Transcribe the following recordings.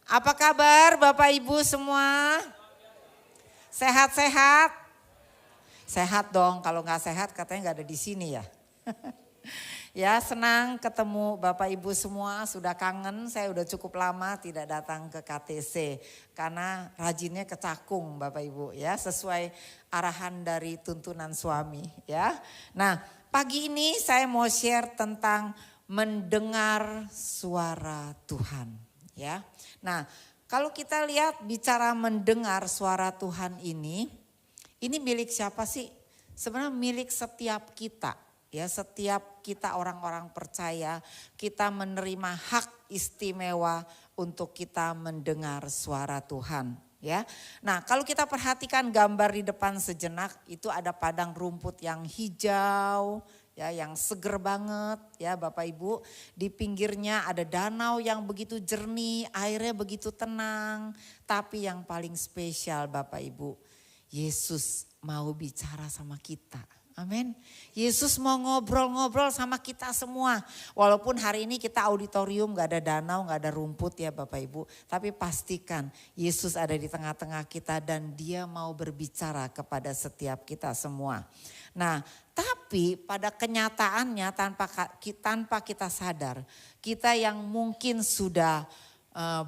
Apa kabar Bapak Ibu semua? Sehat-sehat? Sehat dong, kalau nggak sehat katanya nggak ada di sini ya. Ya senang ketemu Bapak Ibu semua, sudah kangen, saya udah cukup lama tidak datang ke KTC. Karena rajinnya ke Cakung Bapak Ibu ya, sesuai arahan dari tuntunan suami ya. Nah pagi ini saya mau share tentang mendengar suara Tuhan ya. Nah kalau kita lihat bicara mendengar suara Tuhan ini milik siapa sih? Sebenarnya milik setiap kita. Ya, setiap kita orang-orang percaya, kita menerima hak istimewa untuk kita mendengar suara Tuhan, ya. Nah, kalau kita perhatikan gambar di depan sejenak, itu ada padang rumput yang hijau, ya, yang seger banget, ya, Bapak Ibu. Di pinggirnya ada danau yang begitu jernih, airnya begitu tenang, tapi yang paling spesial Bapak Ibu, Yesus mau bicara sama kita. Amin. Yesus mau ngobrol-ngobrol sama kita semua. Walaupun hari ini kita auditorium gak ada danau, gak ada rumput ya Bapak Ibu. Tapi pastikan Yesus ada di tengah-tengah kita dan dia mau berbicara kepada setiap kita semua. Nah tapi pada kenyataannya tanpa kita sadar. Kita yang mungkin sudah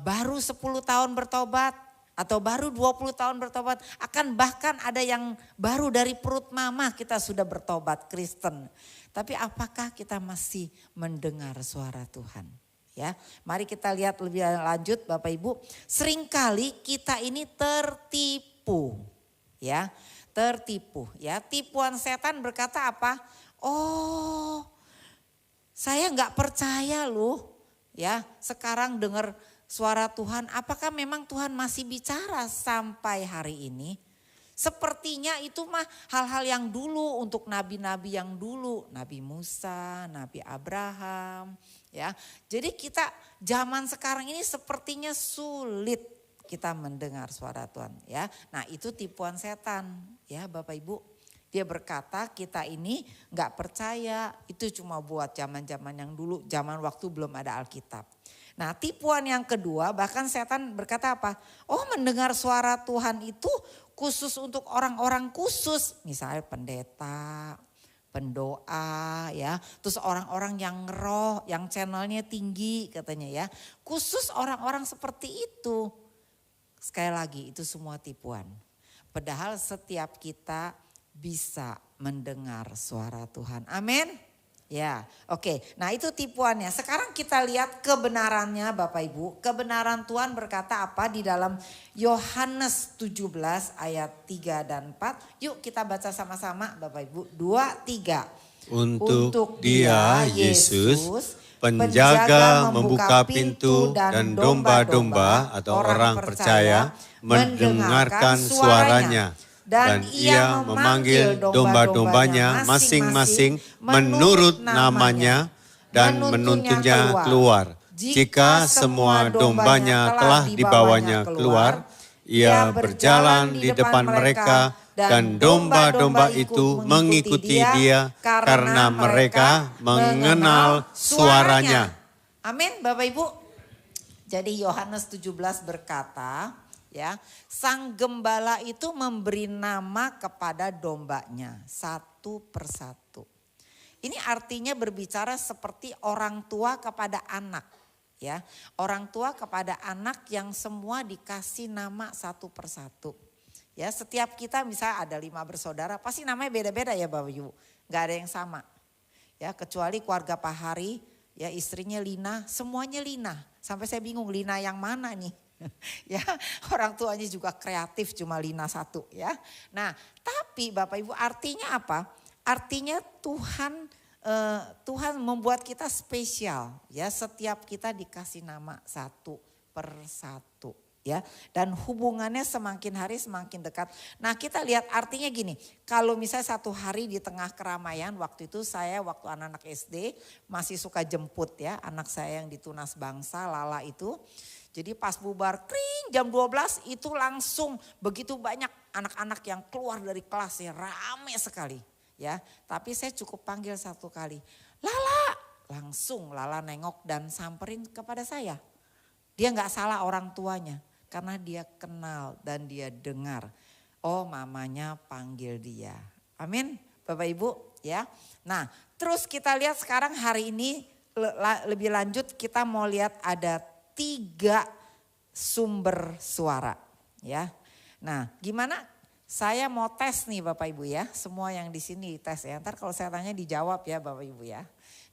baru 10 tahun bertobat. Atau baru 20 tahun bertobat, akan bahkan ada yang baru dari perut mama kita sudah bertobat Kristen. Tapi apakah kita masih mendengar suara Tuhan? Ya, mari kita lihat lebih lanjut Bapak Ibu. Seringkali kita ini tertipu, ya, tertipu. Ya, tipuan setan berkata apa? Oh, saya nggak percaya loh, ya. Sekarang dengar suara Tuhan, apakah memang Tuhan masih bicara sampai hari ini? Sepertinya itu mah hal-hal yang dulu untuk nabi-nabi yang dulu. Nabi Musa, Nabi Abraham. Ya, jadi kita zaman sekarang ini sepertinya sulit kita mendengar suara Tuhan. Ya, nah itu tipuan setan ya Bapak Ibu. Dia berkata kita ini gak percaya, itu cuma buat zaman-zaman yang dulu, zaman waktu belum ada Alkitab. Nah tipuan yang kedua bahkan setan berkata apa? Oh mendengar suara Tuhan itu khusus untuk orang-orang khusus. Misalnya pendeta, pendoa ya. Terus orang-orang yang roh, yang channelnya tinggi katanya ya. Khusus orang-orang seperti itu. Sekali lagi itu semua tipuan. Padahal setiap kita bisa mendengar suara Tuhan. Amin. Ya, oke. Nah itu tipuannya. Sekarang kita lihat kebenarannya Bapak Ibu. Kebenaran Tuhan berkata apa di dalam Yohanes 17 ayat 3 dan 4. Yuk kita baca sama-sama Bapak Ibu. 2, 3. Untuk dia Yesus penjaga membuka pintu dan domba-domba atau orang percaya mendengarkan suaranya. Dan ia memanggil domba-dombanya masing-masing menurut namanya dan menuntunnya keluar. Jika semua dombanya telah dibawanya keluar, ia berjalan di depan mereka dan domba-domba itu mengikuti dia karena mereka mengenal suaranya. Amin Bapak Ibu. Jadi Yohanes 17 berkata, ya, sang gembala itu memberi nama kepada dombanya satu persatu. Ini artinya berbicara seperti orang tua kepada anak, ya. Orang tua kepada anak yang semua dikasih nama satu persatu. Ya, setiap kita misalnya ada 5 bersaudara, pasti namanya beda-beda ya Bapak Ibu. Gak ada yang sama. Ya, kecuali keluarga Pak Hari, ya istrinya Lina, semuanya Lina. Sampai saya bingung Lina yang mana nih? Ya, orang tuanya juga kreatif cuma Lina satu ya. Nah, tapi Bapak Ibu artinya apa? Artinya Tuhan membuat kita spesial ya. Setiap kita dikasih nama satu persatu ya. Dan hubungannya semakin hari semakin dekat. Nah, kita lihat artinya gini. Kalau misalnya satu hari di tengah keramaian, waktu itu saya waktu anak-anak SD masih suka jemput ya. Anak saya yang di Tunas Bangsa, Lala itu. Jadi pas bubar kring jam 12 itu langsung begitu banyak anak-anak yang keluar dari kelas ya, rame sekali ya. Tapi saya cukup panggil satu kali, Lala, langsung Lala nengok dan samperin kepada saya. Dia nggak salah orang tuanya karena dia kenal dan dia dengar. Oh, mamanya panggil dia. Amin, Bapak Ibu ya. Nah, terus kita lihat sekarang hari ini lebih lanjut kita mau lihat ada 3 sumber suara ya. Nah, gimana? Saya mau tes nih Bapak Ibu ya. Semua yang di sini tes ya. Ntar kalau saya tanya dijawab ya Bapak Ibu ya.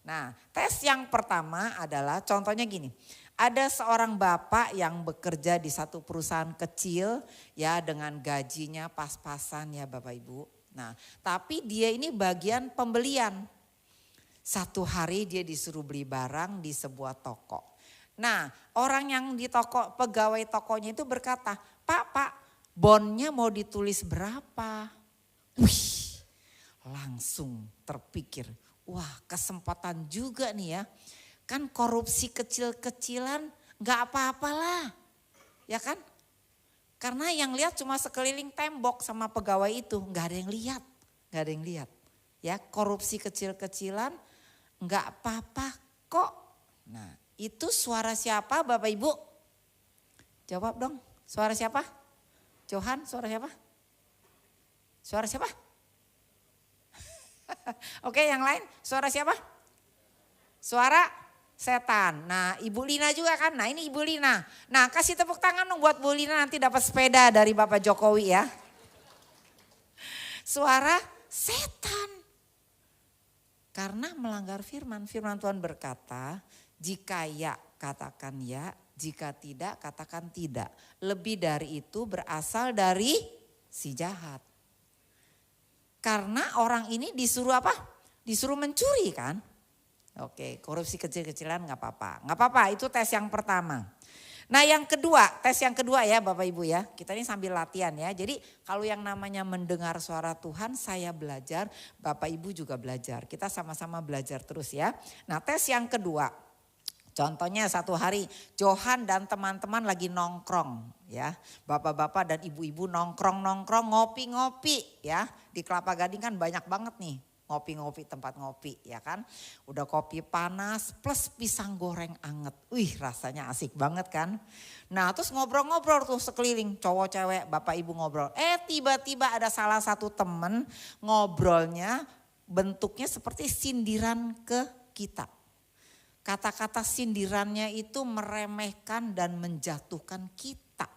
Nah, tes yang pertama adalah contohnya gini. Ada seorang bapak yang bekerja di satu perusahaan kecil ya dengan gajinya pas-pasan ya Bapak Ibu. Nah, tapi dia ini bagian pembelian. Satu hari dia disuruh beli barang di sebuah toko. Nah, orang yang di toko, pegawai tokonya itu berkata, Pak, bonnya mau ditulis berapa? Wih, langsung terpikir, wah kesempatan juga nih ya. Kan korupsi kecil-kecilan gak apa-apalah, ya kan? Karena yang lihat cuma sekeliling tembok sama pegawai itu, gak ada yang lihat. Ya, korupsi kecil-kecilan gak apa-apa kok. Nah, itu suara siapa Bapak Ibu? Jawab dong, suara siapa? Johan, suara siapa? Suara siapa? Oke, yang lain, suara siapa? Suara setan. Nah, Ibu Lina juga kan. Nah, ini Ibu Lina. Nah, kasih tepuk tangan dong buat Bu Lina, nanti dapat sepeda dari Bapak Jokowi ya. Suara setan. Karena melanggar firman. Firman Tuhan berkata, jika ya katakan ya, jika tidak katakan tidak. Lebih dari itu berasal dari si jahat. Karena orang ini disuruh apa? Disuruh mencuri kan. Oke, korupsi kecil-kecilan gak apa-apa. Gak apa-apa, itu tes yang pertama. Nah yang kedua, tes yang kedua ya Bapak Ibu ya. Kita ini sambil latihan ya. Jadi kalau yang namanya mendengar suara Tuhan, saya belajar, Bapak Ibu juga belajar. Kita sama-sama belajar terus ya. Nah tes yang kedua. Contohnya satu hari Johan dan teman-teman lagi nongkrong ya. Bapak-bapak dan ibu-ibu nongkrong ngopi-ngopi ya. Di Kelapa Gading kan banyak banget nih ngopi-ngopi, tempat ngopi ya kan. Udah kopi panas plus pisang goreng anget. Wih rasanya asik banget kan. Nah terus ngobrol-ngobrol tuh sekeliling cowok cewek bapak ibu ngobrol. Tiba-tiba ada salah satu temen ngobrolnya bentuknya seperti sindiran ke kita. Kata-kata sindirannya itu meremehkan dan menjatuhkan kita.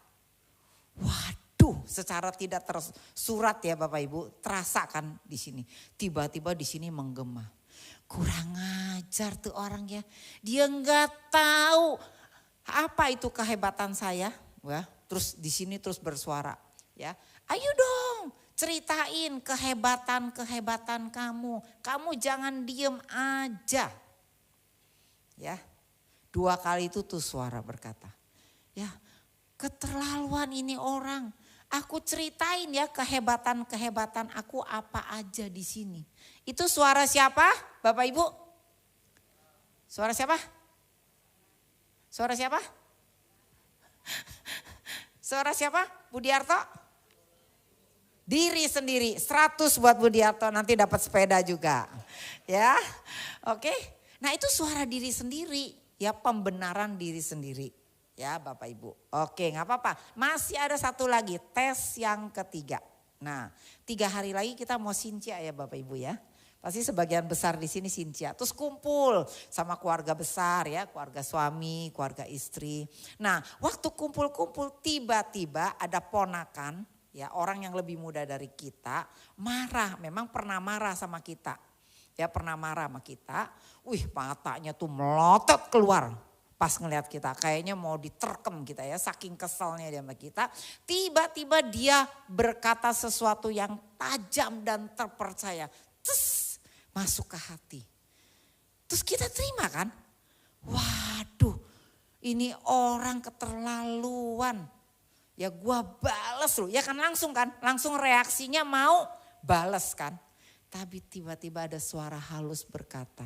Waduh, secara tidak tersurat ya Bapak Ibu, terasa kan di sini. Tiba-tiba di sini menggema. Kurang ajar tuh orang ya. Dia nggak tahu apa itu kehebatan saya. Wah, terus di sini terus bersuara, ya. Ayo dong, ceritain kehebatan kamu. Kamu jangan diem aja. Ya, 2 kali itu tuh suara berkata, ya keterlaluan ini orang. Aku ceritain ya kehebatan aku apa aja di sini. Itu suara siapa, Bapak Ibu? Suara siapa? Suara siapa? Suara siapa? Budiarto? Diri sendiri, 100 buat Budiarto, nanti dapat sepeda juga. Ya, oke. Nah itu suara diri sendiri, ya pembenaran diri sendiri. Ya Bapak Ibu, oke gak apa-apa. Masih ada satu lagi, tes yang ketiga. Nah 3 hari lagi kita mau sincia ya Bapak Ibu ya. Pasti sebagian besar di sini sincia. Terus kumpul sama keluarga besar ya, keluarga suami, keluarga istri. Nah waktu kumpul-kumpul tiba-tiba ada ponakan, ya orang yang lebih muda dari kita, marah, memang pernah marah sama kita. Ya pernah marah sama kita, matanya tuh melotot keluar pas ngelihat kita. Kayaknya mau diterkem kita ya, saking keselnya dia sama kita. Tiba-tiba dia berkata sesuatu yang tajam dan terpercaya. Terus masuk ke hati. Terus kita terima kan, waduh ini orang keterlaluan. Ya gua bales loh, ya kan langsung reaksinya mau bales kan. Tapi tiba-tiba ada suara halus berkata,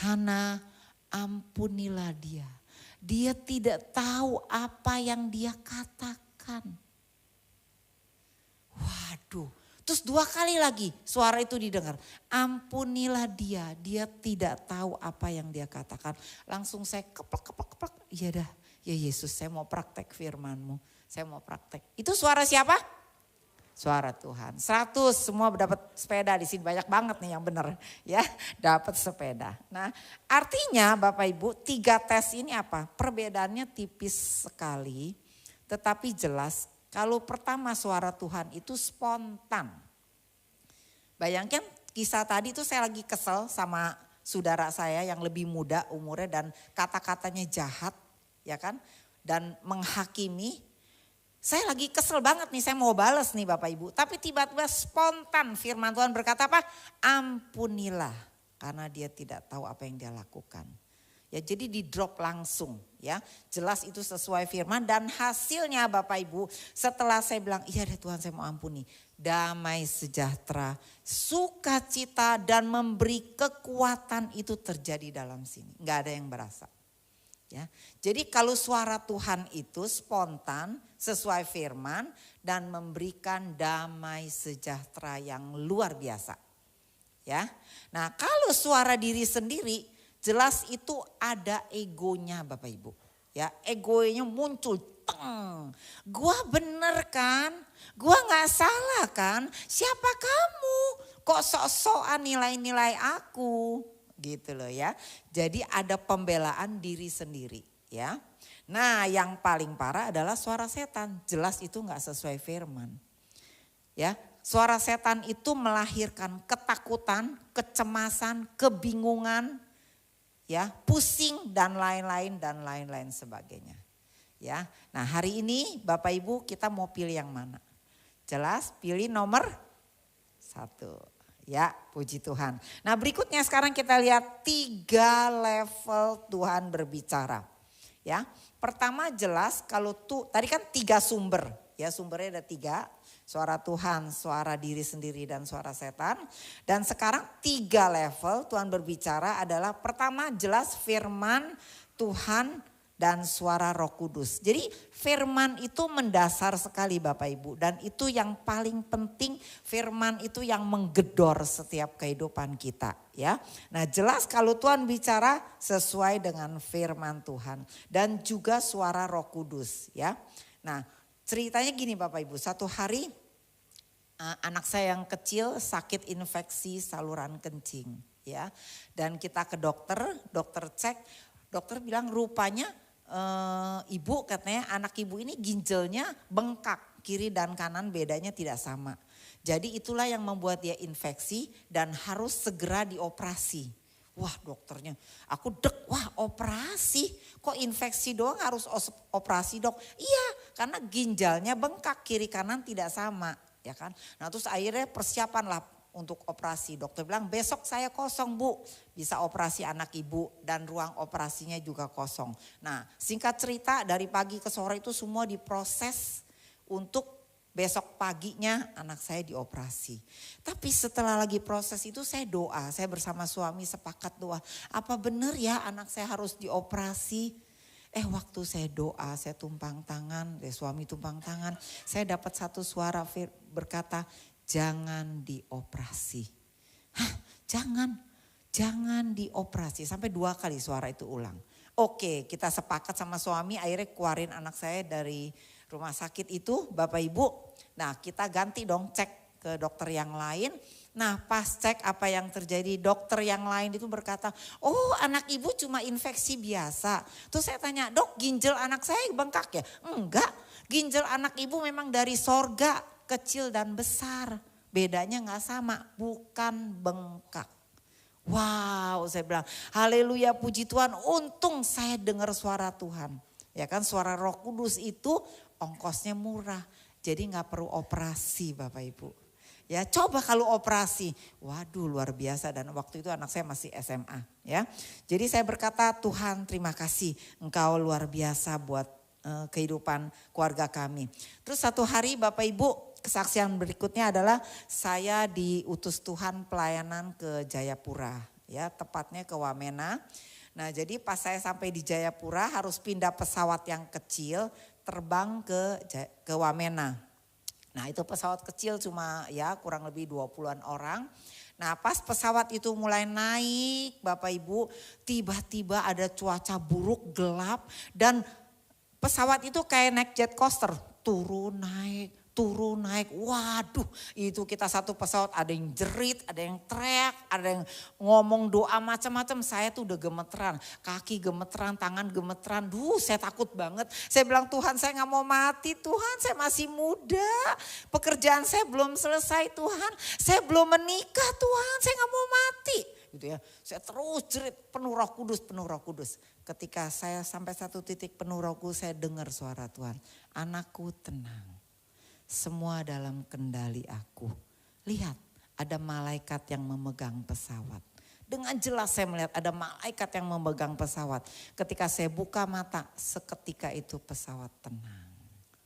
Hana ampunilah dia. Dia tidak tahu apa yang dia katakan. Waduh, terus 2 kali lagi suara itu didengar. Ampunilah dia tidak tahu apa yang dia katakan. Langsung saya keplek. Iya dah, Ya Yesus, saya mau praktek firman-Mu. Saya mau praktek. Itu suara siapa? Suara Tuhan. 100 semua dapat sepeda di sini, banyak banget nih yang benar ya, dapat sepeda. Nah, artinya Bapak Ibu, 3 tes ini apa? Perbedaannya tipis sekali, tetapi jelas. Kalau pertama suara Tuhan itu spontan. Bayangkan kisah tadi itu saya lagi kesel sama saudara saya yang lebih muda umurnya dan kata-katanya jahat, ya kan, dan menghakimi. Saya lagi kesel banget nih, saya mau balas nih Bapak Ibu. Tapi tiba-tiba spontan firman Tuhan berkata apa? Ampunilah, karena dia tidak tahu apa yang dia lakukan. Ya, jadi di drop langsung ya. Jelas itu sesuai firman dan hasilnya Bapak Ibu, setelah saya bilang iya deh Tuhan saya mau ampuni. Damai sejahtera, sukacita dan memberi kekuatan itu terjadi dalam sini. Enggak ada yang berasa. Ya, jadi kalau suara Tuhan itu spontan sesuai firman dan memberikan damai sejahtera yang luar biasa. Ya, nah kalau suara diri sendiri jelas itu ada egonya Bapak Ibu. Ya, egonya muncul. Gua bener kan? Gua nggak salah kan? Siapa kamu? Kok sok-sokan nilai-nilai aku? Gitu loh ya. Jadi ada pembelaan diri sendiri ya. Nah yang paling parah adalah suara setan. Jelas itu gak sesuai firman. Ya, suara setan itu melahirkan ketakutan, kecemasan, kebingungan, ya, pusing dan lain-lain sebagainya. Ya. Nah hari ini Bapak Ibu kita mau pilih yang mana? Jelas pilih nomor 1. Ya, puji Tuhan. Nah berikutnya sekarang kita lihat 3 level Tuhan berbicara. Ya, pertama jelas kalau tadi kan 3 sumber. Ya, sumbernya ada 3. Suara Tuhan, suara diri sendiri dan suara setan. Dan sekarang 3 level Tuhan berbicara adalah pertama jelas firman Tuhan dan suara Roh Kudus. Jadi firman itu mendasar sekali Bapak Ibu. Dan itu yang paling penting, firman itu yang menggedor setiap kehidupan kita. Ya, nah jelas kalau Tuhan bicara sesuai dengan firman Tuhan. Dan juga suara Roh Kudus ya. Nah ceritanya gini Bapak Ibu, satu hari anak saya yang kecil sakit infeksi saluran kencing. Ya, dan kita ke dokter cek, dokter bilang rupanya ibu katanya anak ibu ini ginjalnya bengkak, kiri dan kanan bedanya tidak sama. Jadi itulah yang membuat dia infeksi dan harus segera dioperasi. Wah dokternya, aku wah operasi, kok infeksi doang harus operasi dok? Iya karena ginjalnya bengkak, kiri kanan tidak sama ya kan. Nah terus akhirnya persiapan lah untuk operasi. Dokter bilang besok saya kosong Bu, bisa operasi anak ibu dan ruang operasinya juga kosong. Nah singkat cerita dari pagi ke sore itu semua diproses untuk besok paginya anak saya dioperasi. Tapi setelah lagi proses itu saya doa, saya bersama suami sepakat doa. Apa benar ya anak saya harus dioperasi? Waktu saya doa, saya tumpang tangan, suami tumpang tangan. Saya dapat satu suara berkata, jangan dioperasi. Hah, jangan dioperasi. Sampai 2 kali suara itu ulang. Oke, kita sepakat sama suami akhirnya keluarin anak saya dari rumah sakit itu Bapak Ibu. Nah kita ganti dong cek ke dokter yang lain. Nah pas cek apa yang terjadi, dokter yang lain itu berkata, oh anak ibu cuma infeksi biasa. Terus saya tanya, dok ginjal anak saya bengkak ya? Enggak, ginjal anak ibu memang dari sorga. Kecil dan besar, bedanya gak sama, bukan bengkak. Wow, saya bilang haleluya puji Tuhan, untung saya dengar suara Tuhan. Ya kan suara Roh Kudus itu ongkosnya murah, jadi gak perlu operasi Bapak Ibu. Ya coba kalau operasi, waduh luar biasa dan waktu itu anak saya masih SMA ya. Jadi saya berkata Tuhan terima kasih Engkau luar biasa buat kehidupan keluarga kami. Terus satu hari Bapak Ibu kesaksian berikutnya adalah saya diutus Tuhan pelayanan ke Jayapura ya tepatnya ke Wamena. Nah jadi pas saya sampai di Jayapura harus pindah pesawat yang kecil terbang ke Wamena. Nah itu pesawat kecil cuma ya kurang lebih 20-an orang. Nah pas pesawat itu mulai naik Bapak Ibu tiba-tiba ada cuaca buruk gelap dan pesawat itu kayak naik jet coaster, turun naik, waduh itu kita satu pesawat ada yang jerit, ada yang teriak, ada yang ngomong doa macam-macam. Saya tuh udah gemeteran, kaki gemeteran, tangan gemeteran, saya takut banget. Saya bilang Tuhan saya gak mau mati Tuhan, saya masih muda, pekerjaan saya belum selesai Tuhan, saya belum menikah Tuhan, saya gak mau mati. Gitu ya. Saya terus jerit penuh Roh Kudus. Ketika saya sampai satu titik penuh Roh Kudus, saya dengar suara Tuhan, anakku tenang. Semua dalam kendali aku. Lihat ada malaikat yang memegang pesawat. Dengan jelas saya melihat ada malaikat yang memegang pesawat. Ketika saya buka mata seketika itu pesawat tenang.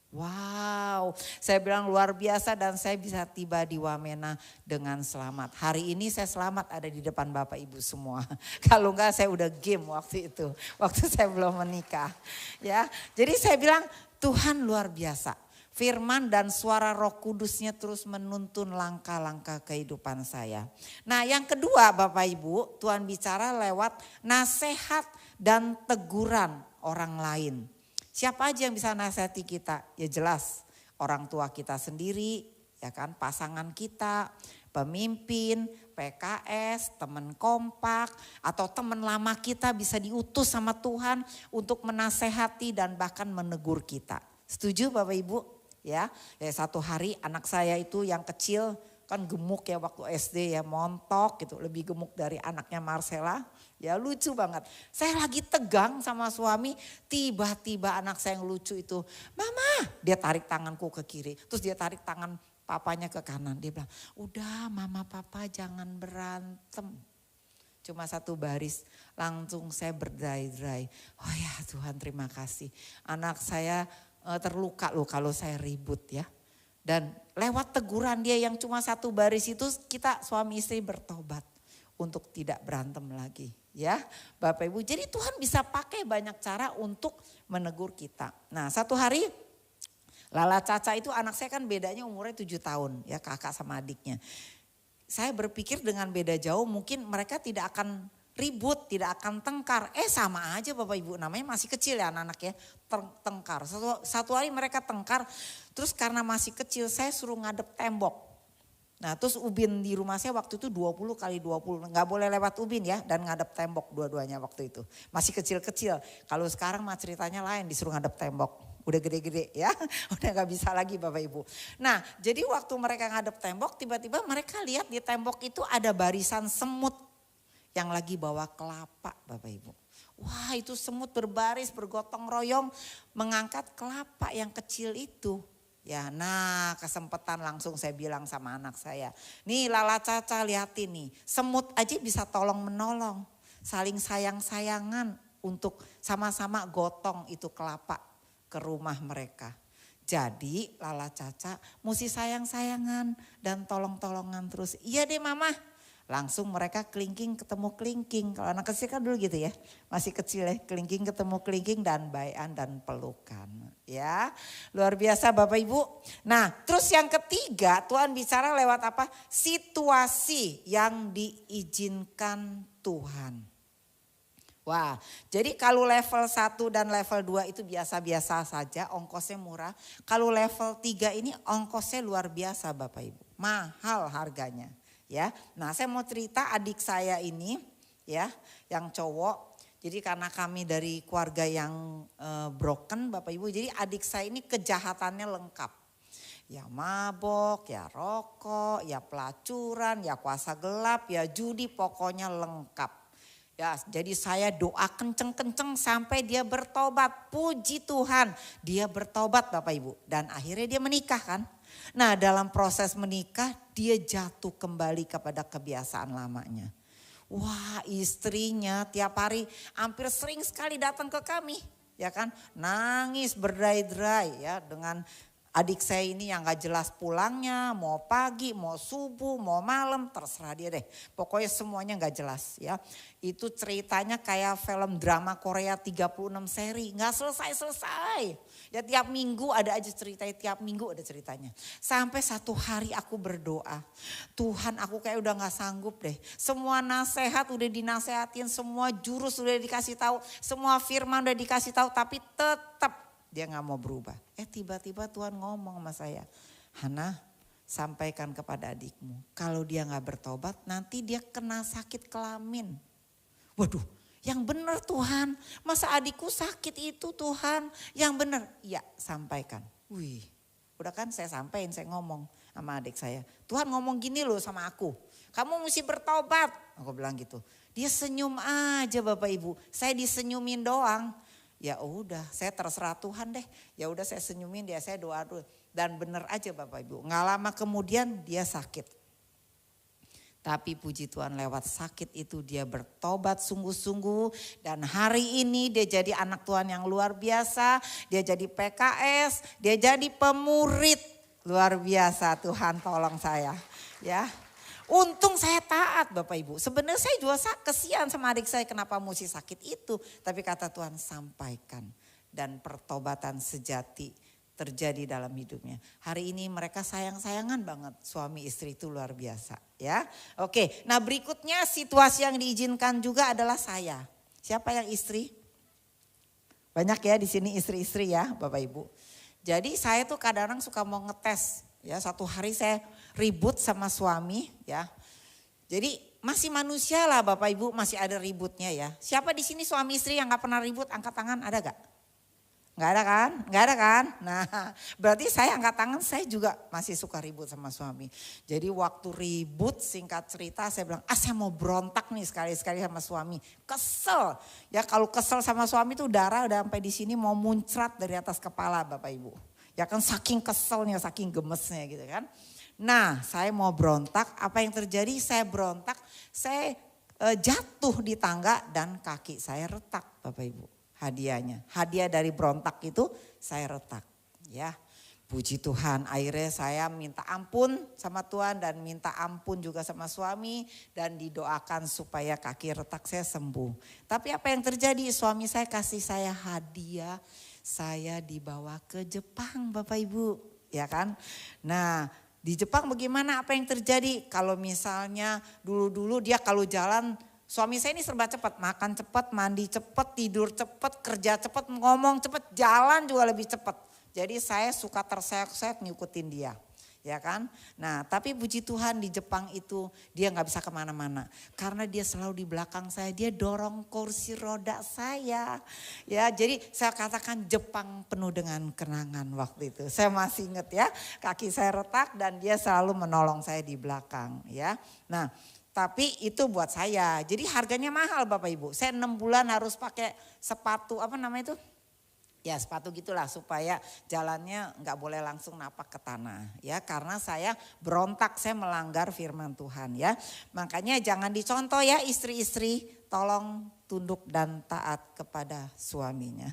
Wow, saya bilang luar biasa dan saya bisa tiba di Wamena dengan selamat. Hari ini saya selamat ada di depan Bapak Ibu semua. Kalau enggak saya udah game waktu itu, waktu saya belum menikah. Ya, jadi saya bilang Tuhan luar biasa. Firman dan suara Roh Kudusnya terus menuntun langkah-langkah kehidupan saya. Nah yang kedua Bapak Ibu, Tuhan bicara lewat nasihat dan teguran orang lain. Siapa aja yang bisa nasihati kita? Ya jelas orang tua kita sendiri, ya kan, pasangan kita, pemimpin, PKS, teman kompak, atau teman lama kita bisa diutus sama Tuhan untuk menasehati dan bahkan menegur kita. Setuju Bapak Ibu? Ya satu hari anak saya itu yang kecil kan gemuk ya waktu SD ya, montok gitu, lebih gemuk dari anaknya Marcella. Ya lucu banget. Saya lagi tegang sama suami, tiba-tiba anak saya yang lucu itu, mama, dia tarik tanganku ke kiri, terus dia tarik tangan papanya ke kanan. Dia bilang, udah mama papa jangan berantem. Cuma satu baris, langsung saya berderai-derai. Oh ya Tuhan terima kasih, anak saya terluka loh kalau saya ribut ya. Dan lewat teguran dia yang cuma satu baris itu kita suami istri bertobat untuk tidak berantem lagi ya Bapak Ibu. Jadi Tuhan bisa pakai banyak cara untuk menegur kita. Nah satu hari Lala Caca itu anak saya kan bedanya umurnya 7 tahun ya, kakak sama adiknya. Saya berpikir dengan beda jauh mungkin mereka tidak akan ribut, tidak akan tengkar. Sama aja Bapak Ibu, namanya masih kecil ya anak-anak ya, tengkar. Satu hari mereka tengkar, terus karena masih kecil saya suruh ngadep tembok. Nah terus ubin di rumah saya waktu itu 20 kali 20, gak boleh lewat ubin ya, dan ngadep tembok dua-duanya waktu itu. Masih kecil-kecil, kalau sekarang mah ceritanya lain, disuruh ngadep tembok. Udah gede-gede ya, udah gak bisa lagi Bapak Ibu. Nah jadi waktu mereka ngadep tembok, tiba-tiba mereka lihat di tembok itu ada barisan semut yang lagi bawa kelapa Bapak Ibu. Wah itu semut berbaris bergotong royong mengangkat kelapa yang kecil itu. Ya nah kesempatan langsung saya bilang sama anak saya. Nih Lala Caca lihatin nih, semut aja bisa tolong menolong. Saling sayang-sayangan untuk sama-sama gotong itu kelapa ke rumah mereka. Jadi Lala Caca mesti sayang-sayangan dan tolong-tolongan terus. Iya deh mama. Langsung mereka kelingking ketemu kelingking. Kalau anak kecil kan dulu gitu ya. Masih kecil ya, kelingking ketemu kelingking dan baikan dan pelukan. Ya, luar biasa Bapak Ibu. Nah, terus yang ketiga Tuhan bicara lewat apa? Situasi yang diizinkan Tuhan. Wah, jadi kalau level 1 dan level 2 itu biasa-biasa saja, ongkosnya murah. Kalau level 3 ini ongkosnya luar biasa Bapak Ibu. Mahal harganya. Ya, nah saya mau cerita adik saya ini ya, yang cowok. Jadi karena kami dari keluarga yang broken Bapak Ibu, jadi adik saya ini kejahatannya lengkap. Ya mabok, ya rokok, ya pelacuran, ya kuasa gelap, ya judi, pokoknya lengkap. Ya, jadi saya doa kenceng-kenceng sampai dia bertobat. Puji Tuhan, dia bertobat Bapak Ibu, dan akhirnya dia menikah kan. Nah dalam proses menikah dia jatuh kembali kepada kebiasaan lamanya. Wah istrinya tiap hari hampir sering sekali datang ke kami. Ya kan, nangis berderai-derai ya dengan adik saya ini yang gak jelas pulangnya, mau pagi, mau subuh, mau malam, terserah dia deh. Pokoknya semuanya gak jelas ya. Itu ceritanya kayak film drama Korea 36 seri, gak selesai-selesai. Ya tiap minggu ada aja ceritanya, tiap minggu ada ceritanya. Sampai satu hari aku berdoa, Tuhan aku kayak udah gak sanggup deh. Semua nasihat udah dinasehatin, semua jurus udah dikasih tahu, semua firman udah dikasih tahu, tapi tetap dia nggak mau berubah. Tiba-tiba Tuhan ngomong sama saya, Hana, sampaikan kepada adikmu, kalau dia nggak bertobat nanti dia kena sakit kelamin. Waduh, yang benar Tuhan, masa adikku sakit itu Tuhan, yang benar. Ya, sampaikan. Wih, udah kan saya sampaikan, saya ngomong sama adik saya. Tuhan ngomong gini loh sama aku, kamu mesti bertobat. Aku bilang gitu. Dia senyum aja Bapak Ibu, saya disenyumin doang. Ya udah, saya terserah Tuhan deh. Ya udah saya senyumin dia, saya doa dulu. Dan benar aja Bapak Ibu, nggak lama kemudian dia sakit. Tapi puji Tuhan lewat sakit itu dia bertobat sungguh-sungguh. Dan hari ini dia jadi anak Tuhan yang luar biasa. Dia jadi PKS, dia jadi pemurid. Luar biasa, Tuhan tolong saya. Ya, untung saya taat Bapak Ibu. Sebenarnya saya juga kesian sama adik saya kenapa mesti sakit itu. Tapi kata Tuhan sampaikan. Dan pertobatan sejati terjadi dalam hidupnya. Hari ini mereka sayang-sayangan banget, suami istri itu luar biasa ya. Oke, nah berikutnya situasi yang diizinkan juga adalah saya. Siapa yang istri? Banyak ya di sini istri-istri ya Bapak Ibu. Jadi saya tuh kadang-kadang suka mau ngetes ya, satu hari saya ribut sama suami ya. Jadi masih manusia lah Bapak Ibu, masih ada ributnya ya. Siapa di sini suami istri yang gak pernah ribut, angkat tangan, ada gak? Nggak ada kan? Nggak ada kan? Nah berarti saya angkat tangan, saya juga masih suka ribut sama suami. Jadi waktu ribut singkat cerita saya bilang, saya mau berontak nih sekali-sekali sama suami. Kesel. Ya kalau kesel sama suami tuh darah udah sampai di sini mau muncrat dari atas kepala Bapak Ibu. Ya kan saking keselnya, saking gemesnya gitu kan. Nah saya mau berontak, apa yang terjadi? Saya berontak, saya jatuh di tangga dan kaki saya retak Bapak Ibu. Hadiahnya, hadiah dari berontak itu saya retak ya. Puji Tuhan, akhirnya saya minta ampun sama Tuhan dan minta ampun juga sama suami dan didoakan supaya kaki retak saya sembuh. Tapi apa yang terjadi? Suami saya kasih saya hadiah, saya dibawa ke Jepang Bapak Ibu, ya kan? Nah, di Jepang bagaimana, apa yang terjadi? Kalau misalnya dulu-dulu dia kalau jalan, suami saya ini serba cepat, makan cepat, mandi cepat, tidur cepat, kerja cepat, ngomong cepat, jalan juga lebih cepat. Jadi saya suka terseok-seok ngikutin dia, ya kan. Nah tapi puji Tuhan di Jepang itu dia gak bisa kemana-mana. Karena dia selalu di belakang saya, dia dorong kursi roda saya. Ya jadi saya katakan Jepang penuh dengan kenangan waktu itu. Saya masih ingat ya, kaki saya retak dan dia selalu menolong saya di belakang ya. Nah tapi itu buat saya, jadi harganya mahal Bapak Ibu. Saya 6 bulan harus pakai sepatu, apa namanya itu? Ya sepatu gitulah supaya jalannya nggak boleh langsung napak ke tanah. Ya karena saya berontak, saya melanggar firman Tuhan ya. Makanya jangan dicontoh ya istri-istri, tolong tunduk dan taat kepada suaminya.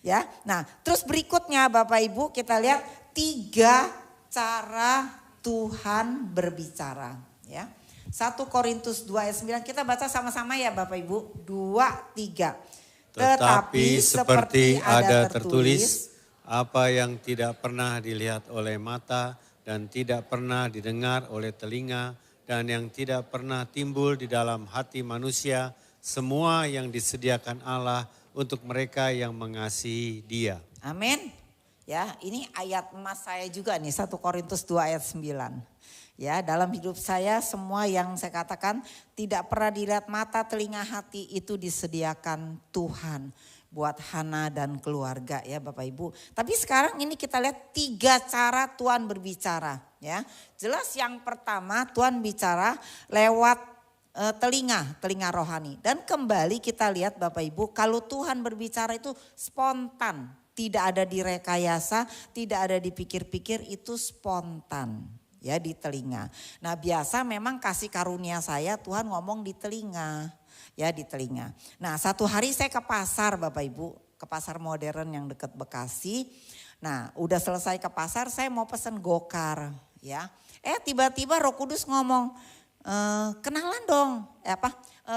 Ya, nah terus berikutnya Bapak Ibu kita lihat 3 cara Tuhan berbicara ya. 1 Korintus 2 ayat 9 kita baca sama-sama ya Bapak Ibu. 2, 3. Tetapi seperti ada tertulis, apa yang tidak pernah dilihat oleh mata dan tidak pernah didengar oleh telinga dan yang tidak pernah timbul di dalam hati manusia, semua yang disediakan Allah untuk mereka yang mengasihi Dia. Amin. Ya, ini ayat emas saya juga nih 1 Korintus 2 ayat 9. Ya, dalam hidup saya semua yang saya katakan tidak pernah dilihat mata, telinga, hati itu disediakan Tuhan buat Hana dan keluarga ya Bapak Ibu. Tapi sekarang ini kita lihat 3 cara Tuhan berbicara ya. Jelas yang pertama Tuhan bicara lewat telinga rohani. Dan kembali kita lihat Bapak Ibu, kalau Tuhan berbicara itu spontan, tidak ada direkayasa, tidak ada dipikir-pikir, itu spontan. Ya di telinga. Nah biasa memang kasih karunia saya Tuhan ngomong di telinga. Ya di telinga. Nah satu hari saya ke pasar Bapak Ibu. Ke pasar modern yang dekat Bekasi. Nah udah selesai ke pasar saya mau pesen gokar. Ya. Tiba-tiba Roh Kudus ngomong. Kenalan dong.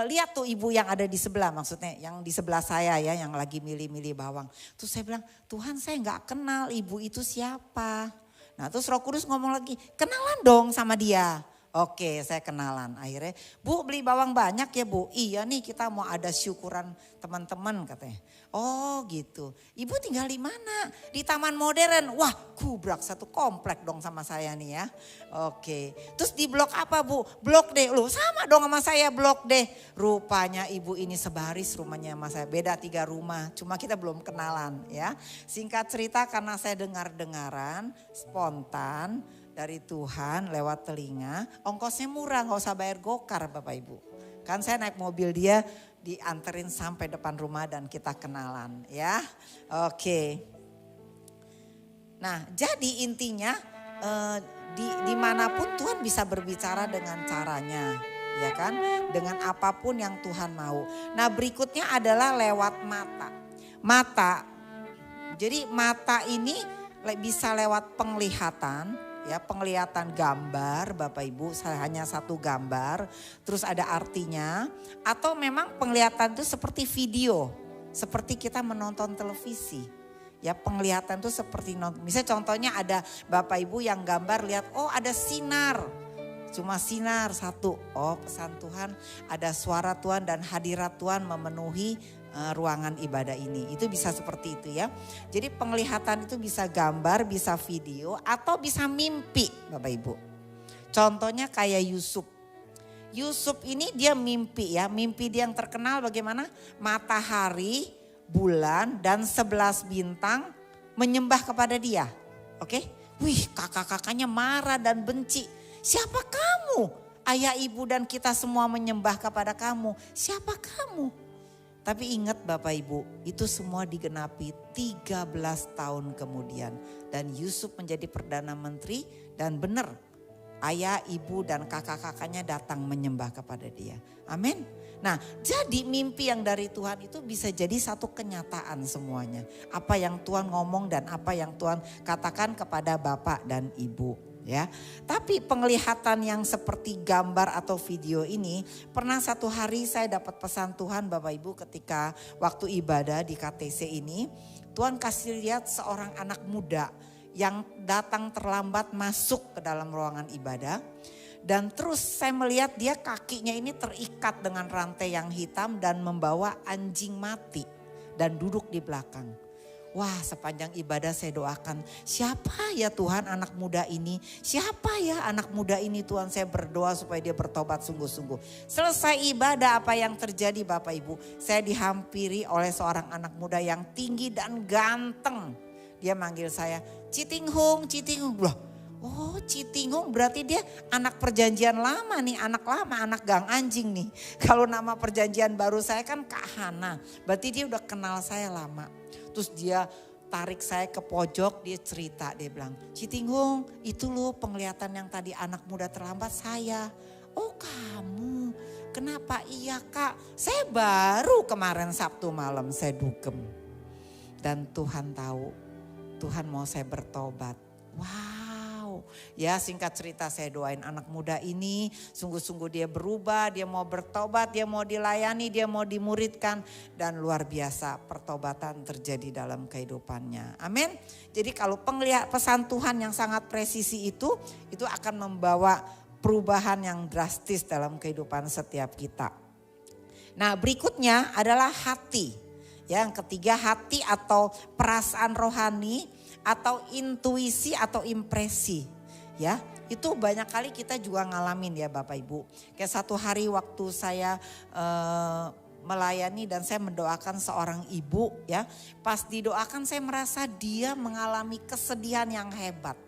Lihat tuh ibu yang ada di sebelah, maksudnya yang di sebelah saya ya, yang lagi milih-milih bawang. Terus saya bilang, Tuhan saya gak kenal ibu itu siapa. Nah terus Roh Kudus ngomong lagi, kenalan dong sama dia. Oke, saya kenalan. Akhirnya, Bu beli bawang banyak ya Bu? Iya nih kita mau ada syukuran teman-teman katanya. Oh gitu. Ibu tinggal di mana? Di Taman Modern. Wah gubrak satu komplek dong sama saya nih ya. Oke. Terus di blok apa Bu? Blok D. Loh sama dong sama saya blok D. Rupanya ibu ini sebaris rumahnya sama saya. Beda 3 rumah. Cuma kita belum kenalan ya. Singkat cerita karena saya dengar-dengaran spontan. Dari Tuhan lewat telinga, ongkosnya murah, nggak usah bayar gokar Bapak Ibu. Kan saya naik mobil dia, dianterin sampai depan rumah dan kita kenalan ya. Oke. Nah jadi intinya dimanapun Tuhan bisa berbicara dengan caranya. Ya kan, dengan apapun yang Tuhan mau. Nah berikutnya adalah lewat mata. Mata, jadi mata ini bisa lewat penglihatan. Ya, penglihatan gambar Bapak Ibu, hanya satu gambar terus ada artinya, atau memang penglihatan itu seperti video, seperti kita menonton televisi. Ya penglihatan itu seperti nonton, misalnya contohnya ada Bapak Ibu yang gambar lihat oh ada sinar, cuma sinar satu, oh pesan Tuhan, ada suara Tuhan dan hadirat Tuhan memenuhi ruangan ibadah ini. Itu bisa seperti itu ya. Jadi penglihatan itu bisa gambar, bisa video atau bisa mimpi Bapak Ibu. Contohnya kayak Yusuf. Yusuf ini dia mimpi ya. Mimpi dia yang terkenal bagaimana? Matahari, bulan dan 11 bintang menyembah kepada dia. Oke? Wih kakak-kakaknya marah dan benci. Siapa kamu? Ayah ibu dan kita semua menyembah kepada kamu. Siapa kamu? Tapi ingat Bapak Ibu, itu semua digenapi 13 tahun kemudian. Dan Yusuf menjadi Perdana Menteri dan benar ayah, ibu dan kakak-kakaknya datang menyembah kepada dia. Amin. Nah jadi mimpi yang dari Tuhan itu bisa jadi satu kenyataan semuanya. Apa yang Tuhan ngomong dan apa yang Tuhan katakan kepada Bapak dan Ibu. Ya, tapi penglihatan yang seperti gambar atau video ini, pernah satu hari saya dapat pesan Tuhan Bapak Ibu ketika waktu ibadah di KTC ini, Tuhan kasih lihat seorang anak muda yang datang terlambat masuk ke dalam ruangan ibadah. Dan terus saya melihat dia kakinya ini terikat dengan rantai yang hitam dan membawa anjing mati dan duduk di belakang. Wah sepanjang ibadah saya doakan, siapa ya Tuhan anak muda ini? Siapa ya anak muda ini Tuhan, saya berdoa supaya dia bertobat sungguh-sungguh. Selesai ibadah apa yang terjadi Bapak Ibu? Saya dihampiri oleh seorang anak muda yang tinggi dan ganteng. Dia manggil saya, Citinghung, Citinghung. Loh, oh Citinghung berarti dia anak perjanjian lama nih, anak lama, anak gang anjing nih. Kalau nama perjanjian baru saya kan Kak Hana, berarti dia udah kenal saya lama. Terus dia tarik saya ke pojok, dia cerita, dia bilang, Citinghung itu loh penglihatan yang tadi anak muda terlambat saya. Oh kamu, kenapa? Iya Kak, saya baru kemarin Sabtu malam saya dugem. Dan Tuhan tahu, Tuhan mau saya bertobat. Wow, ya singkat cerita saya doain anak muda ini, sungguh-sungguh dia berubah, dia mau bertobat, dia mau dilayani, dia mau dimuridkan. Dan luar biasa pertobatan terjadi dalam kehidupannya. Amin. Jadi kalau pesan Tuhan yang sangat presisi itu akan membawa perubahan yang drastis dalam kehidupan setiap kita. Nah berikutnya adalah hati. Yang ketiga hati atau perasaan rohani atau intuisi atau impresi. Ya, itu banyak kali kita juga ngalamin ya Bapak Ibu. Kayak satu hari waktu saya melayani dan saya mendoakan seorang ibu ya. Pas didoakan saya merasa dia mengalami kesedihan yang hebat.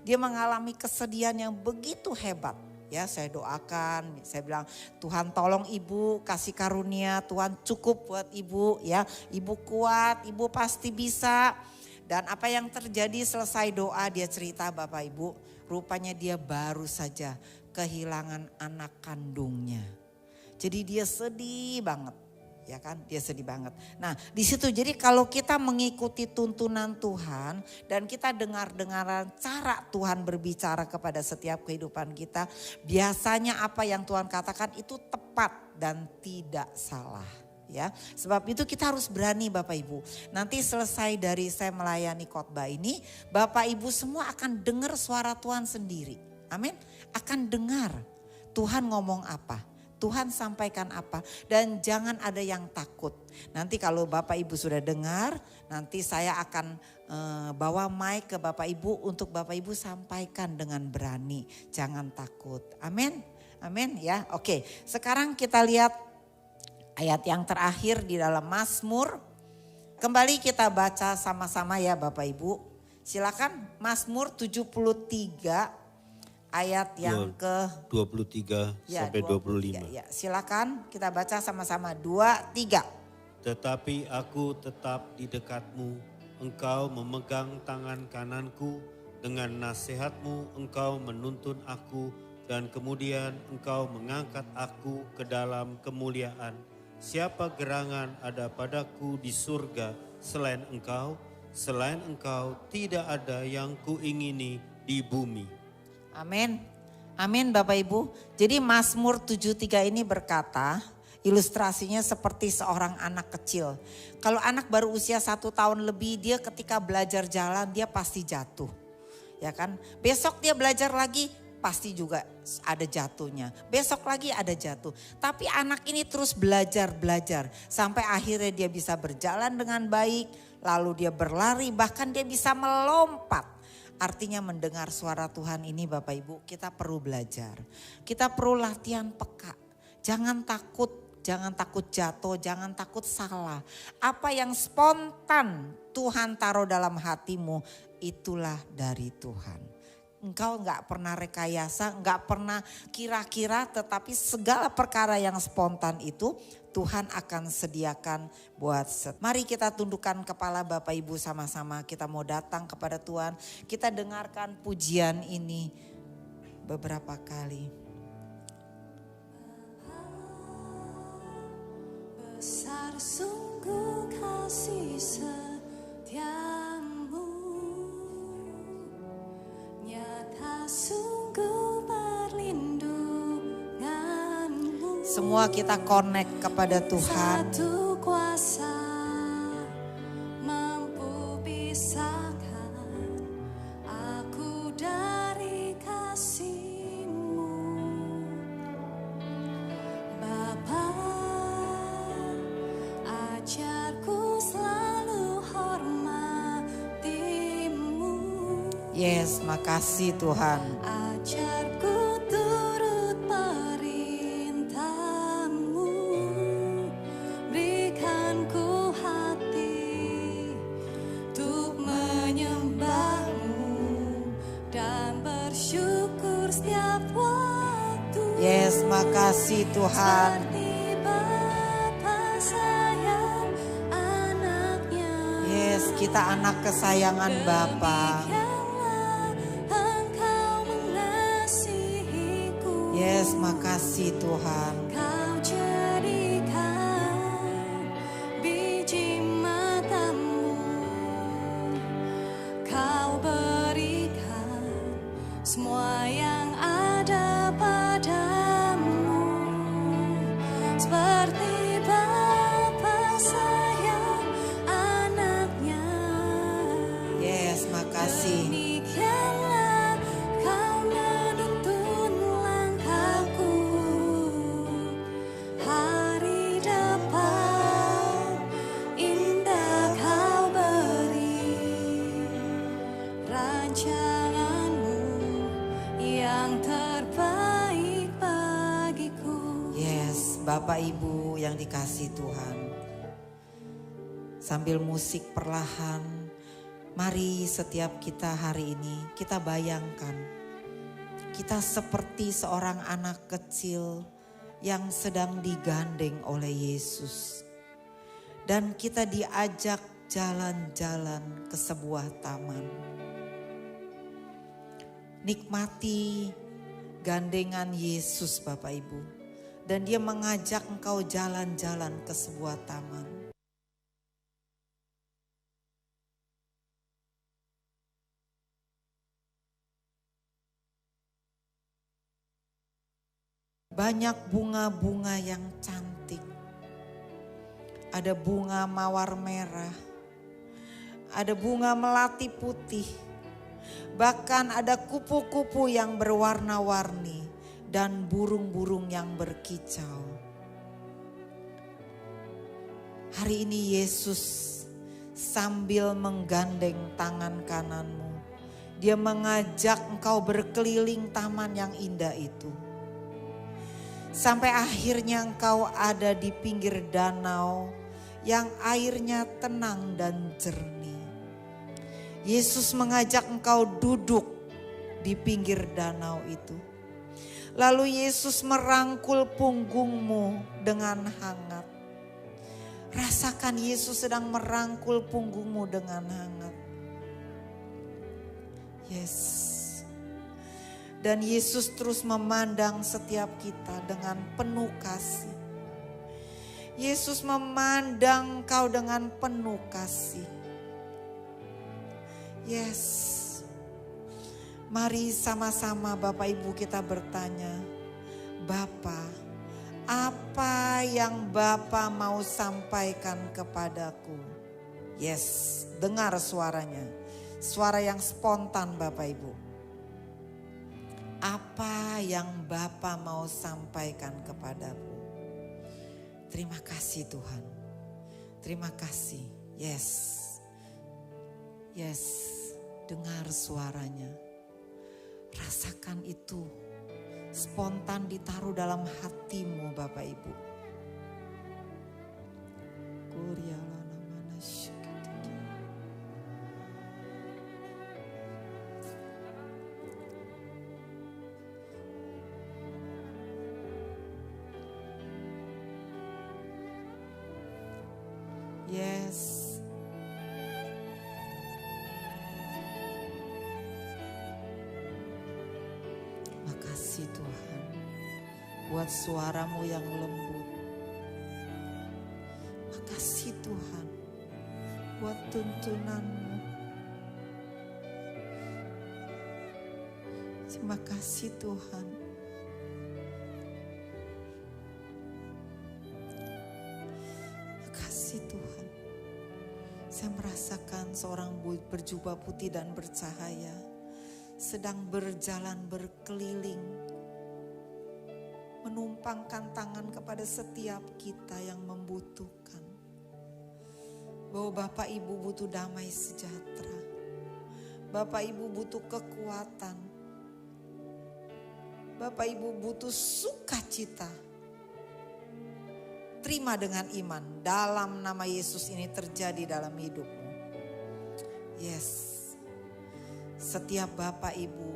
Dia mengalami kesedihan yang begitu hebat. Ya saya doakan, saya bilang Tuhan tolong ibu kasih karunia, Tuhan cukup buat ibu ya. Ibu kuat, ibu pasti bisa. Dan apa yang terjadi selesai doa dia cerita Bapak Ibu, rupanya dia baru saja kehilangan anak kandungnya. Jadi dia sedih banget, ya kan? Dia sedih banget. Nah, di situ jadi kalau kita mengikuti tuntunan Tuhan dan kita dengar-dengaran cara Tuhan berbicara kepada setiap kehidupan kita, biasanya apa yang Tuhan katakan itu tepat dan tidak salah. Ya, sebab itu kita harus berani Bapak Ibu. Nanti selesai dari saya melayani khotbah ini, Bapak Ibu semua akan dengar suara Tuhan sendiri. Amin. Akan dengar Tuhan ngomong apa, Tuhan sampaikan apa, dan jangan ada yang takut. Nanti kalau Bapak Ibu sudah dengar, nanti saya akan bawa mic ke Bapak Ibu untuk Bapak Ibu sampaikan dengan berani. Jangan takut. Amin. Amin ya. Oke, sekarang kita lihat ayat yang terakhir di dalam Mazmur. Kembali kita baca sama-sama ya Bapak Ibu. Silakan Mazmur 73 ayat yang ke 23 sampai 25. Ya, silakan kita baca sama-sama 2, 3. Tetapi aku tetap di dekatmu, engkau memegang tangan kananku, dengan nasihatmu engkau menuntun aku, dan kemudian engkau mengangkat aku ke dalam kemuliaan. Siapa gerangan ada padaku di surga selain engkau? Selain engkau tidak ada yang kuingini di bumi. Amin. Amin Bapak Ibu. Jadi Mazmur 73 ini berkata, ilustrasinya seperti seorang anak kecil. Kalau anak baru usia 1 tahun lebih, dia ketika belajar jalan dia pasti jatuh. Ya kan? Besok dia belajar lagi pasti juga ada jatuhnya. Besok lagi ada jatuh. Tapi anak ini terus belajar sampai akhirnya dia bisa berjalan dengan baik, lalu dia berlari, bahkan dia bisa melompat. Artinya mendengar suara Tuhan ini Bapak Ibu, kita perlu belajar. Kita perlu latihan peka. Jangan takut jatuh, jangan takut salah. Apa yang spontan Tuhan taruh dalam hatimu, itulah dari Tuhan. Engkau gak pernah rekayasa, gak pernah kira-kira, tetapi segala perkara yang spontan itu Tuhan akan sediakan buat Mari kita tundukkan kepala Bapak Ibu sama-sama, kita mau datang kepada Tuhan. Kita dengarkan pujian ini beberapa kali. Besar sungguh kasih setiamu, nyata sungguh perlindunganmu. Semua kita connect kepada Tuhan. Satu kuasa mampu pisahkan aku dari kasih-Mu. Bapa, ajarku selalu hormati-Mu. Yes, makasih Tuhan. Ajarku turut perintah-Mu, berikan ku hati untuk menyembah-Mu dan bersyukur setiap waktu. Yes, makasih Tuhan. Seperti Bapa sayang anaknya. Yes, kita anak kesayangan Bapa. Yes, makasih Tuhan. Kau jadikan biji matamu, Kau berikan semua yang ada padamu. Seperti Bapa sayang anaknya. Yes, makasih. Demikianlah Kau menuntun langkahku. Hari depan indah Kau beri, rancangan-Mu yang terbaik bagiku. Yes, Bapak Ibu yang dikasih Tuhan. Sambil musik perlahan, mari setiap kita hari ini kita bayangkan kita seperti seorang anak kecil yang sedang digandeng oleh Yesus. Dan kita diajak jalan-jalan ke sebuah taman. Nikmati gandengan Yesus Bapak Ibu. Dan dia mengajak engkau jalan-jalan ke sebuah taman. Banyak bunga-bunga yang cantik. Ada bunga mawar merah. Ada bunga melati putih. Bahkan ada kupu-kupu yang berwarna-warni dan burung-burung yang berkicau. Hari ini Yesus sambil menggandeng tangan kananmu, Dia mengajak engkau berkeliling taman yang indah itu. Sampai akhirnya engkau ada di pinggir danau yang airnya tenang dan jernih. Yesus mengajak engkau duduk di pinggir danau itu. Lalu Yesus merangkul punggungmu dengan hangat. Rasakan Yesus sedang merangkul punggungmu dengan hangat. Yes. Dan Yesus terus memandang setiap kita dengan penuh kasih. Yesus memandang kau dengan penuh kasih. Yes. Mari sama-sama Bapak Ibu kita bertanya, Bapa, apa yang Bapa mau sampaikan kepadaku? Yes, dengar suaranya. Suara yang spontan Bapak Ibu. Apa yang Bapa mau sampaikan kepadaku? Terima kasih Tuhan. Terima kasih. Yes. Yes. Dengar suaranya. Rasakan itu. Spontan ditaruh dalam hatimu Bapak Ibu. Yes. Makasih Tuhan buat suaramu yang lembut. Makasih Tuhan buat tuntunanmu. Terima kasih Tuhan. Makasih Tuhan. Saya merasakan seorang berjubah putih dan bercahaya sedang berjalan berkeliling, menumpangkan tangan kepada setiap kita yang membutuhkan. Bahwa Bapak Ibu butuh damai sejahtera, Bapak Ibu butuh kekuatan, Bapak Ibu butuh sukacita. Terima dengan iman, dalam nama Yesus ini terjadi dalam hidupmu. Yes. Setiap Bapak Ibu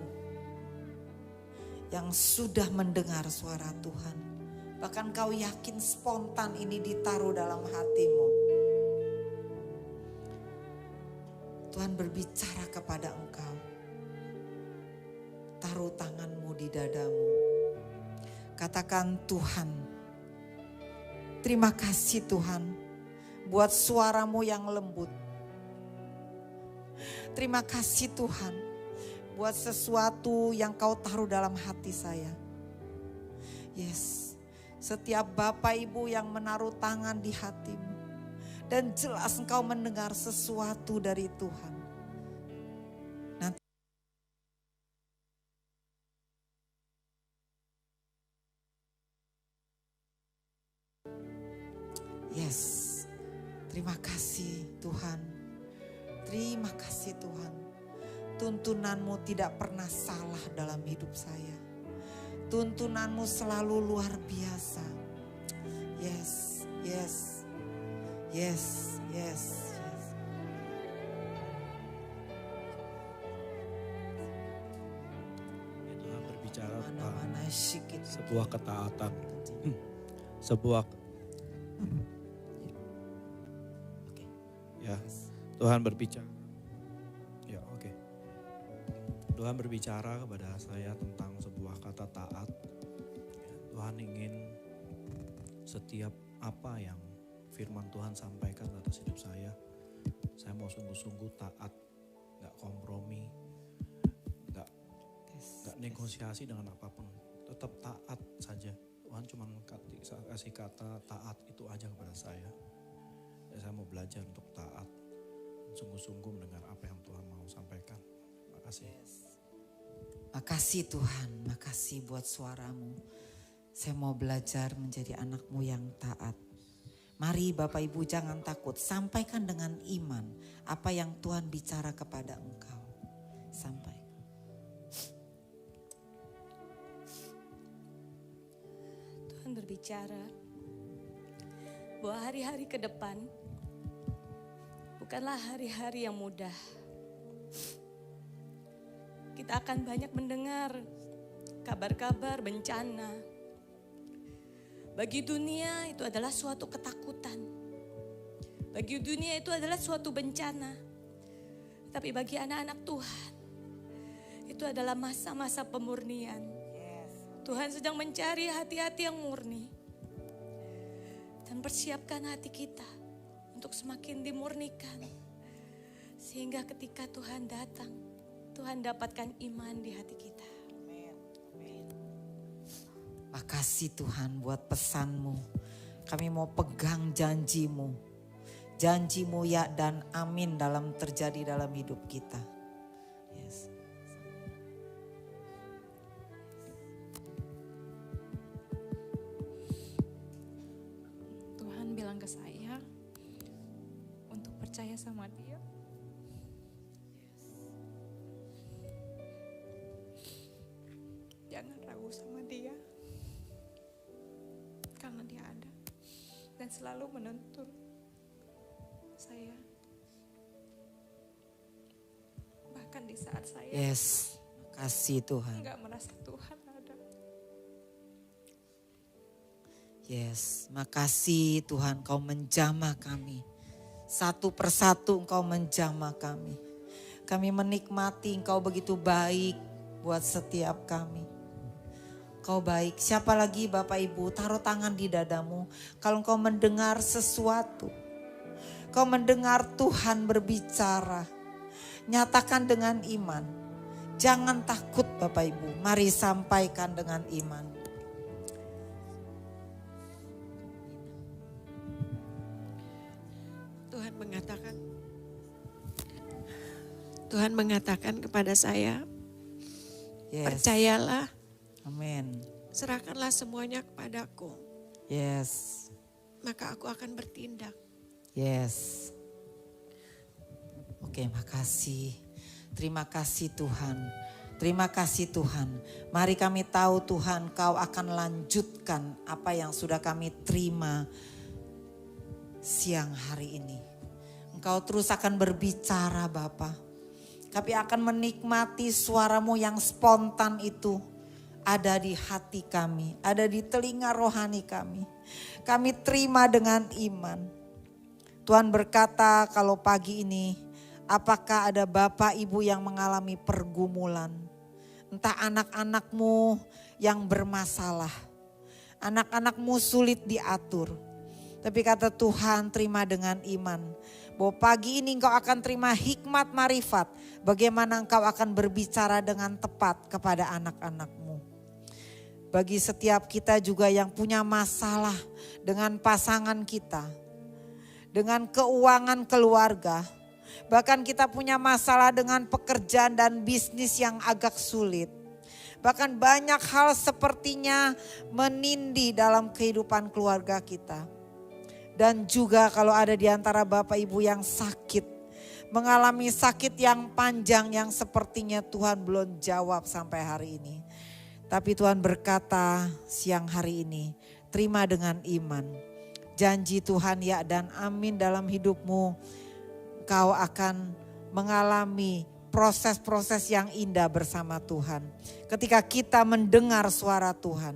yang sudah mendengar suara Tuhan, bahkan kau yakin spontan ini ditaruh dalam hatimu. Tuhan berbicara kepada engkau. Taruh tanganmu di dadamu. Katakan, Tuhan, terima kasih Tuhan buat suaramu yang lembut. Terima kasih Tuhan buat sesuatu yang kau taruh dalam hati saya. Yes, setiap Bapak Ibu yang menaruh tangan di hatimu dan jelas engkau mendengar sesuatu dari Tuhan. Nanti yes, terima kasih Tuhan. Terima kasih Tuhan. Tuntunanmu tidak pernah salah dalam hidup saya. Tuntunanmu selalu luar biasa. Yes, yes, yes, yes, yes. Tuhan berbicara Mana-mana tentang sebuah ketaatan. Sebuah ya. Tuhan berbicara. Ya, oke. Tuhan berbicara kepada saya tentang sebuah kata taat. Tuhan ingin setiap apa yang firman Tuhan sampaikan atas hidup saya mau sungguh-sungguh taat, gak kompromi, gak negosiasi dengan apapun, tetap taat saja. Tuhan cuma kasih kata taat itu aja kepada saya. Dan saya mau belajar untuk taat, sungguh-sungguh mendengar apa yang Tuhan mau sampaikan. Terima kasih. Makasih Tuhan, makasih buat suaramu. Saya mau belajar menjadi anakmu yang taat. Mari Bapak Ibu jangan takut, sampaikan dengan iman apa yang Tuhan bicara kepada engkau. Sampaikan. Tuhan berbicara bahwa hari-hari ke depan bukanlah hari-hari yang mudah. Kita akan banyak mendengar kabar-kabar bencana. Bagi dunia itu adalah suatu ketakutan. Bagi dunia itu adalah suatu bencana. Tapi bagi anak-anak Tuhan, itu adalah masa-masa pemurnian. Tuhan sedang mencari hati-hati yang murni. Dan persiapkan hati kita untuk semakin dimurnikan. Sehingga ketika Tuhan datang, Tuhan dapatkan iman di hati kita. Makasih Tuhan buat pesanmu. Kami mau pegang janjimu. Janjimu ya dan amin dalam terjadi dalam hidup kita. Yes. Tuhan bilang ke saya untuk percaya sama Dia. Jangan ragu sama Dia. Karena Dia ada dan selalu menuntun saya. Bahkan di saat saya Yes. Makasih Tuhan. enggak merasa Tuhan ada. Yes, makasih Tuhan Kau menjamah kami. Satu persatu Engkau menjamah kami. Kami menikmati Engkau begitu baik buat setiap kami. Kau baik. Siapa lagi Bapak Ibu taruh tangan di dadamu. Kalau Engkau mendengar sesuatu. Kau mendengar Tuhan berbicara. Nyatakan dengan iman. Jangan takut Bapak Ibu. Mari sampaikan dengan iman. Tuhan mengatakan kepada saya, Yes. percayalah, Amin. serahkanlah semuanya kepadaku, Yes. maka aku akan bertindak. Yes. Oke, makasih. Terima kasih Tuhan. Terima kasih Tuhan. Mari kami tahu Tuhan Kau akan lanjutkan apa yang sudah kami terima siang hari ini. Engkau terus akan berbicara Bapa. Kami akan menikmati suara-Mu yang spontan itu. Ada di hati kami, ada di telinga rohani kami. Kami terima dengan iman. Tuhan berkata kalau pagi ini, apakah ada Bapak Ibu yang mengalami pergumulan? Entah anak-anakmu yang bermasalah. Anak-anakmu sulit diatur. Tapi kata Tuhan terima dengan iman. Bahwa pagi ini engkau akan terima hikmat marifat. Bagaimana engkau akan berbicara dengan tepat kepada anak-anakmu. Bagi setiap kita juga yang punya masalah dengan pasangan kita. Dengan keuangan keluarga. Bahkan kita punya masalah dengan pekerjaan dan bisnis yang agak sulit. Bahkan banyak hal sepertinya menindih dalam kehidupan keluarga kita. Dan juga kalau ada di antara Bapak Ibu yang sakit. Mengalami sakit yang panjang yang sepertinya Tuhan belum jawab sampai hari ini. Tapi Tuhan berkata siang hari ini, terima dengan iman. Janji Tuhan ya dan amin dalam hidupmu. Kau akan mengalami proses-proses yang indah bersama Tuhan. Ketika kita mendengar suara Tuhan,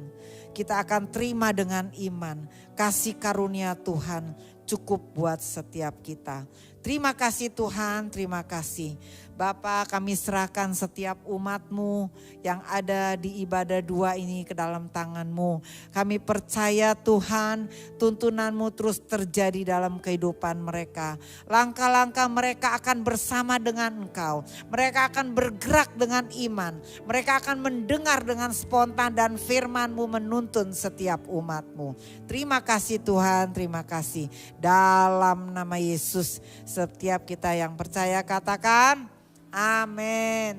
kita akan terima dengan iman. Kasih karunia Tuhan cukup buat setiap kita. Terima kasih Tuhan, terima kasih. Bapa, kami serahkan setiap umat-Mu yang ada di ibadah dua ini ke dalam tangan-Mu. Kami percaya Tuhan, tuntunan-Mu terus terjadi dalam kehidupan mereka. Langkah-langkah mereka akan bersama dengan Engkau. Mereka akan bergerak dengan iman. Mereka akan mendengar dengan spontan dan firman-Mu menuntun setiap umat-Mu. Terima kasih Tuhan, terima kasih. Dalam nama Yesus, setiap kita yang percaya katakan amin.